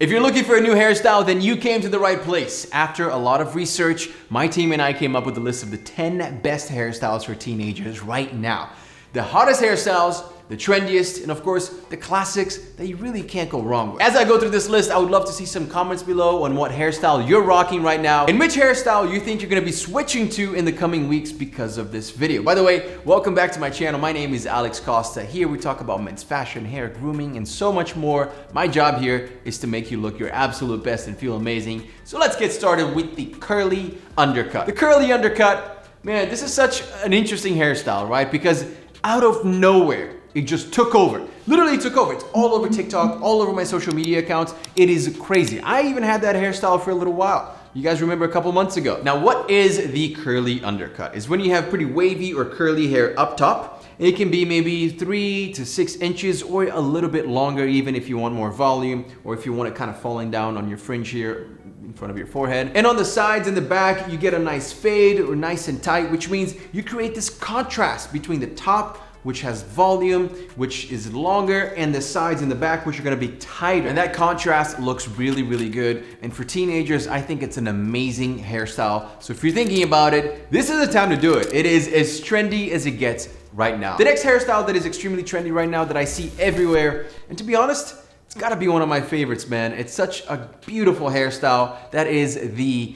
If you're looking for a new hairstyle, then you came to the right place. After a lot of research, my team and I came up with a list of the 10 best hairstyles for teenagers right now. The hottest hairstyles, the trendiest, and of course, the classics that you really can't go wrong with. As I go through this list, I would love to see some comments below on what hairstyle you're rocking right now and which hairstyle you think you're gonna be switching to in the coming weeks because of this video. By the way, welcome back to my channel. My name is Costa. Here we talk about men's fashion, hair, grooming, and so much more. My job here is to make you look your absolute best and feel amazing. So let's get started with the curly undercut. The curly undercut, man, this is such an interesting hairstyle, right? Because out of nowhere, it just took over. Literally took over. It's all over TikTok, all over my social media accounts. It is crazy. I even had that hairstyle for a little while. You guys remember a couple months ago. Now, what is the curly undercut? It's when you have pretty wavy or curly hair up top. It can be maybe 3 to 6 inches or a little bit longer, even if you want more volume or if you want it kind of falling down on your fringe here in front of your forehead. And on the sides and the back, you get a nice fade or nice and tight, which means you create this contrast between the top, which has volume, which is longer, and the sides and the back, which are gonna be tighter. And that contrast looks really, really good. And for teenagers, I think it's an amazing hairstyle. So if you're thinking about it, this is the time to do it. It is as trendy as it gets right now. The next hairstyle that is extremely trendy right now that I see everywhere, and to be honest, it's gotta be one of my favorites, man. It's such a beautiful hairstyle. That is the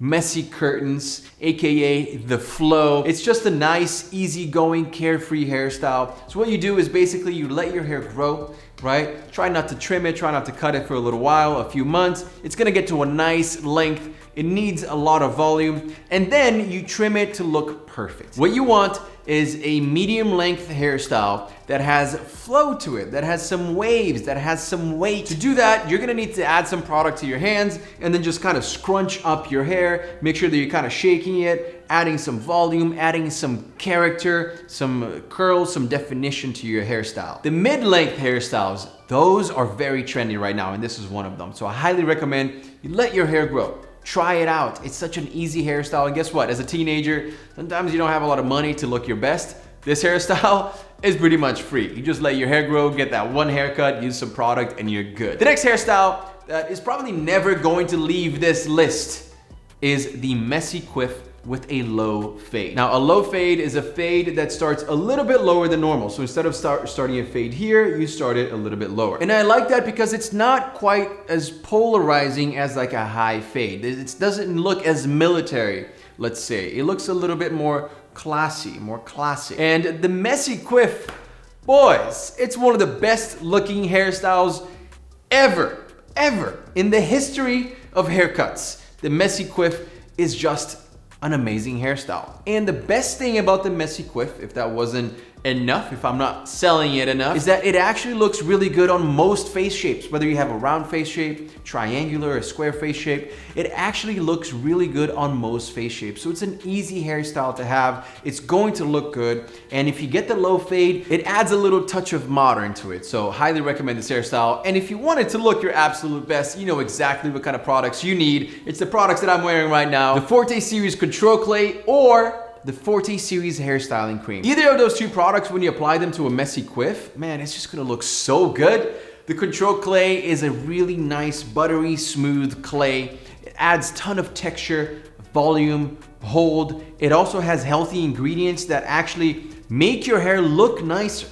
messy curtains, AKA the flow. It's just a nice, easygoing, carefree hairstyle. So what you do is basically you let your hair grow, right? Try not to trim it, try not to cut it for a little while, a few months. It's gonna get to a nice length. It needs a lot of volume, and then you trim it to look perfect. What you want is a medium length hairstyle that has flow to it, that has some waves, that has some weight. To do that, you're gonna need to add some product to your hands and then just kind of scrunch up your hair. Make sure that you're kind of shaking it, adding some volume, adding some character, some curls, some definition to your hairstyle. The mid-length hairstyles, those are very trendy right now, and this is one of them. So I highly recommend you let your hair grow. Try it out. It's such an easy hairstyle. And guess what? As a teenager, sometimes you don't have a lot of money to look your best. This hairstyle is pretty much free. You just let your hair grow, get that one haircut, use some product, and you're good. The next hairstyle that is probably never going to leave this list is the messy quiff with a low fade. Now, a low fade is a fade that starts a little bit lower than normal. So instead of starting a fade here, you start it a little bit lower. And I like that because it's not quite as polarizing as like a high fade. It doesn't look as military, let's say. It looks a little bit more classy, more classic. And the messy quiff, boys, it's one of the best looking hairstyles ever in the history of haircuts. The messy quiff is just an amazing hairstyle. And the best thing about the messy quiff, if that wasn't enough, if I'm not selling it enough, is that it actually looks really good on most face shapes. Whether you have a round face shape, triangular, or square face shape, it actually looks really good on most face shapes. So it's an easy hairstyle to have. It's going to look good. And if you get the low fade, it adds a little touch of modern to it. So highly recommend this hairstyle. And if you want it to look your absolute best, you know exactly what kind of products you need. It's the products that I'm wearing right now. The Forte Series Control Clay or the Forte Series Hairstyling Cream. Either of those two products, when you apply them to a messy quiff, man, it's just gonna look so good. The Control Clay is a really nice, buttery, smooth clay. It adds a ton of texture, volume, hold. It also has healthy ingredients that actually make your hair look nicer,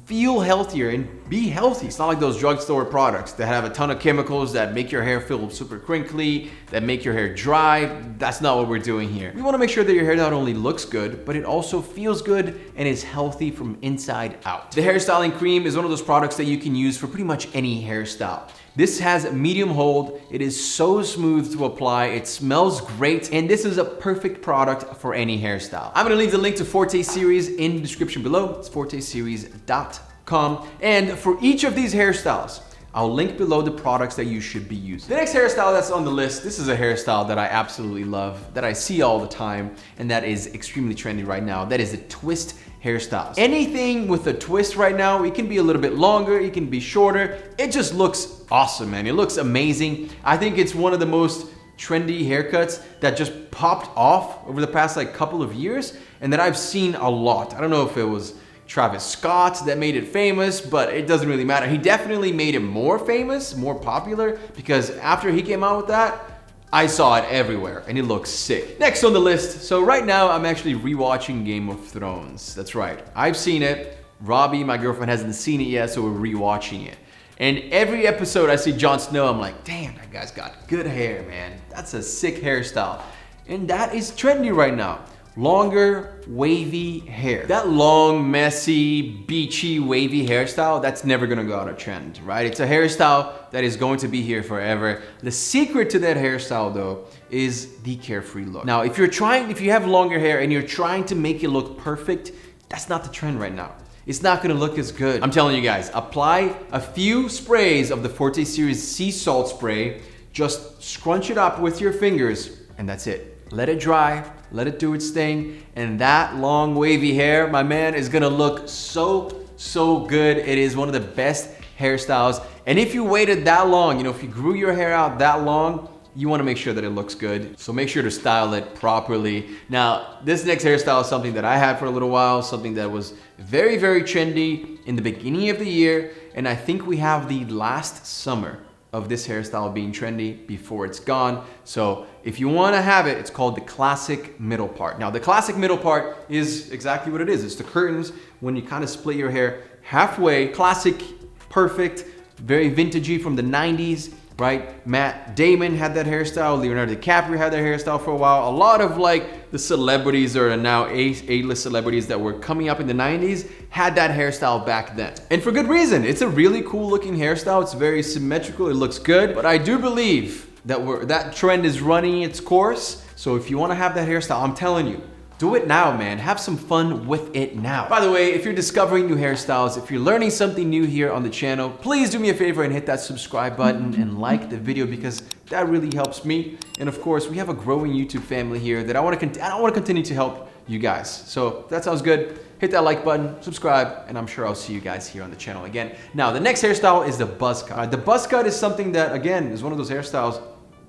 feel healthier, and be healthy. It's not like those drugstore products that have a ton of chemicals that make your hair feel super crinkly, that make your hair dry. That's not what we're doing here. We wanna make sure that your hair not only looks good, but it also feels good and is healthy from inside out. The Hairstyling Cream is one of those products that you can use for pretty much any hairstyle. This has medium hold. It is so smooth to apply. It smells great. And this is a perfect product for any hairstyle. I'm gonna leave the link to Forte Series in the description below. It's forteseries.com. And for each of these hairstyles, I'll link below the products that you should be using. The next hairstyle that's on the list, this is a hairstyle that I absolutely love, that I see all the time, and that is extremely trendy right now. That is a twist hairstyles. Anything with a twist right now, it can be a little bit longer, it can be shorter. It just looks awesome, man. It looks amazing. I think it's one of the most trendy haircuts that just popped off over the past like couple of years and that I've seen a lot. I don't know if it was Travis Scott that made it famous, but it doesn't really matter. He definitely made it more famous, more popular, because after he came out with that, I saw it everywhere and it looks sick. Next on the list, so right now I'm actually rewatching Game of Thrones. That's right, I've seen it. Robbie, my girlfriend, hasn't seen it yet, so we're rewatching it. And every episode I see Jon Snow, I'm like, damn, that guy's got good hair, man. That's a sick hairstyle. And that is trendy right now. Longer, wavy hair. That long, messy, beachy, wavy hairstyle, that's never gonna go out of trend, right? It's a hairstyle that is going to be here forever. The secret to that hairstyle though is the carefree look. Now, if you have longer hair and you're trying to make it look perfect, that's not the trend right now. It's not gonna look as good. I'm telling you guys, apply a few sprays of the Forte Series Sea Salt Spray, just scrunch it up with your fingers, and that's it. Let it dry, let it do its thing, and that long wavy hair, my man, is gonna look so good. It is one of the best hairstyles. And if you waited that long, you know, if you grew your hair out that long, you wanna make sure that it looks good. So make sure to style it properly. Now, this next hairstyle is something that I had for a little while, something that was very, very trendy in the beginning of the year. And I think we have the last summer of this hairstyle being trendy before it's gone. So if you wanna have it, it's called the classic middle part. Now the classic middle part is exactly what it is. It's the curtains when you kind of split your hair halfway. Classic, perfect, very vintagey from the 90s, right? Matt Damon had that hairstyle. Leonardo DiCaprio had that hairstyle for a while. A lot of like the celebrities or now A-list celebrities that were coming up in the 90s had that hairstyle back then. And for good reason. It's a really cool looking hairstyle. It's very symmetrical. It looks good. But I do believe that that trend is running its course. So if you want to have that hairstyle, I'm telling you, do it now, man. Have some fun with it now. By the way, if you're discovering new hairstyles, if you're learning something new here on the channel, please do me a favor and hit that subscribe button and like the video because that really helps me. And of course, we have a growing YouTube family here that I want to continue to help you guys. So if that sounds good, hit that like button, subscribe, and I'm sure I'll see you guys here on the channel again. Now, the next hairstyle is the buzz cut. The buzz cut is something that, again, is one of those hairstyles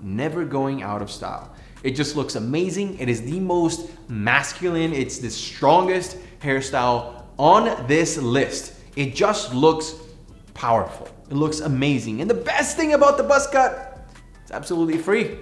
never going out of style. It just looks amazing. It is the most masculine. It's the strongest hairstyle on this list. It just looks powerful. It looks amazing. And the best thing about the buzz cut, it's absolutely free.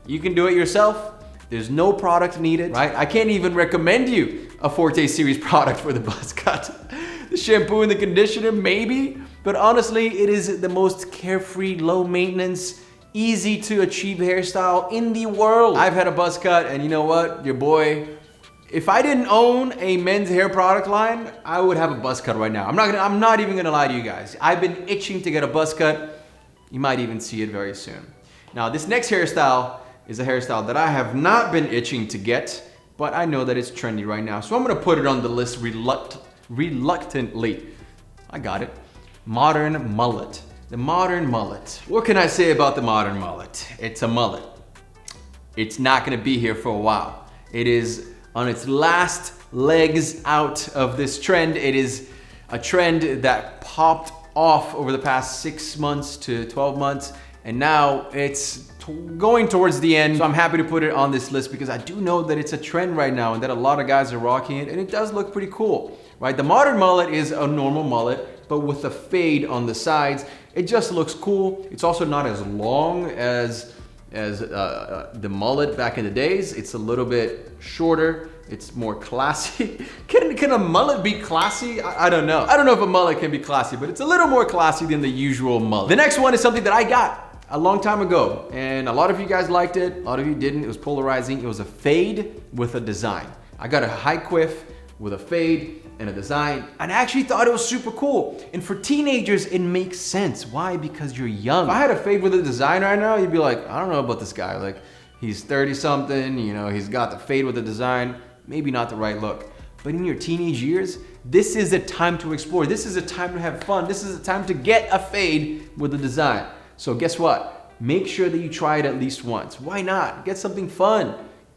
You can do it yourself. There's no product needed, right? I can't even recommend you a Forte Series product for the buzz cut. The shampoo and the conditioner, maybe, but honestly, it is the most carefree, low maintenance, easy to achieve hairstyle in the world. I've had a buzz cut and you know what, your boy, if I didn't own a men's hair product line, I would have a buzz cut right now. I'm not even gonna lie to you guys. I've been itching to get a buzz cut. You might even see it very soon. Now this next hairstyle is a hairstyle that I have not been itching to get, but I know that it's trendy right now. So I'm gonna put it on the list reluctantly. I got it. Modern mullet. The modern mullet. What can I say about the modern mullet? It's a mullet. It's not gonna be here for a while. It is on its last legs out of this trend. It is a trend that popped off over the past 6 months to 12 months, and now it's going towards the end. So I'm happy to put it on this list because I do know that it's a trend right now and that a lot of guys are rocking it, and it does look pretty cool, right? The modern mullet is a normal mullet, but with a fade on the sides. It just looks cool. It's also not as long as the mullet back in the days. It's a little bit shorter. It's more classy. Can a mullet be classy? I don't know. I don't know if a mullet can be classy, but it's a little more classy than the usual mullet. The next one is something that I got a long time ago, and a lot of you guys liked it. A lot of you didn't. It was polarizing. It was a fade with a design. I got a high quiff with a fade and a design, and I actually thought it was super cool. And for teenagers, it makes sense. Why? Because you're young. If I had a fade with a design right now, you'd be like, I don't know about this guy. Like, he's 30 something, you know, he's got the fade with a design, maybe not the right look. But in your teenage years, this is a time to explore. This is a time to have fun. This is a time to get a fade with a design. So guess what? Make sure that you try it at least once. Why not? Get something fun.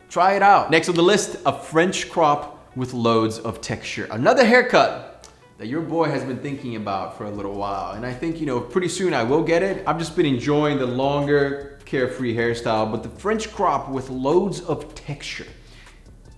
Try it out. Next on the list, a French crop with loads of texture. Another haircut that your boy has been thinking about for a little while. And I think, you know, pretty soon I will get it. I've just been enjoying the longer, carefree hairstyle, but the French crop with loads of texture.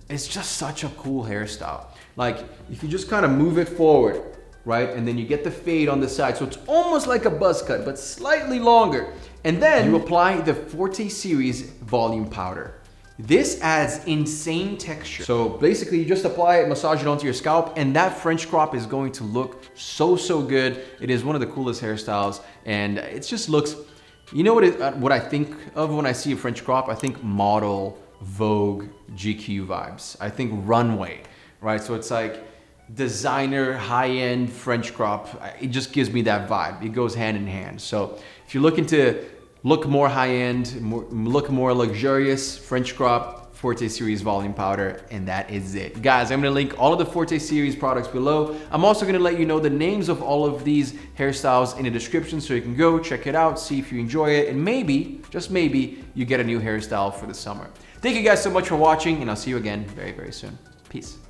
It's just such a cool hairstyle. Like if you just kind of move it forward, right? And then you get the fade on the side. So it's almost like a buzz cut, but slightly longer. And then you apply the Forte Series volume powder. This adds insane texture. So basically you just apply it, massage it onto your scalp, and that French crop is going to look so, so good. It is one of the coolest hairstyles, and it just looks, you know what I think of when I see a French crop? I think model, Vogue, GQ vibes. I think runway, right? So it's like designer, high-end French crop. It just gives me that vibe. It goes hand in hand. So if you're looking to look more high-end, look more luxurious, French crop, Forte Series volume powder, and that is it. Guys, I'm gonna link all of the Forte Series products below. I'm also gonna let you know the names of all of these hairstyles in the description so you can go check it out, see if you enjoy it, and maybe, just maybe, you get a new hairstyle for the summer. Thank you guys so much for watching, and I'll see you again very, very soon. Peace.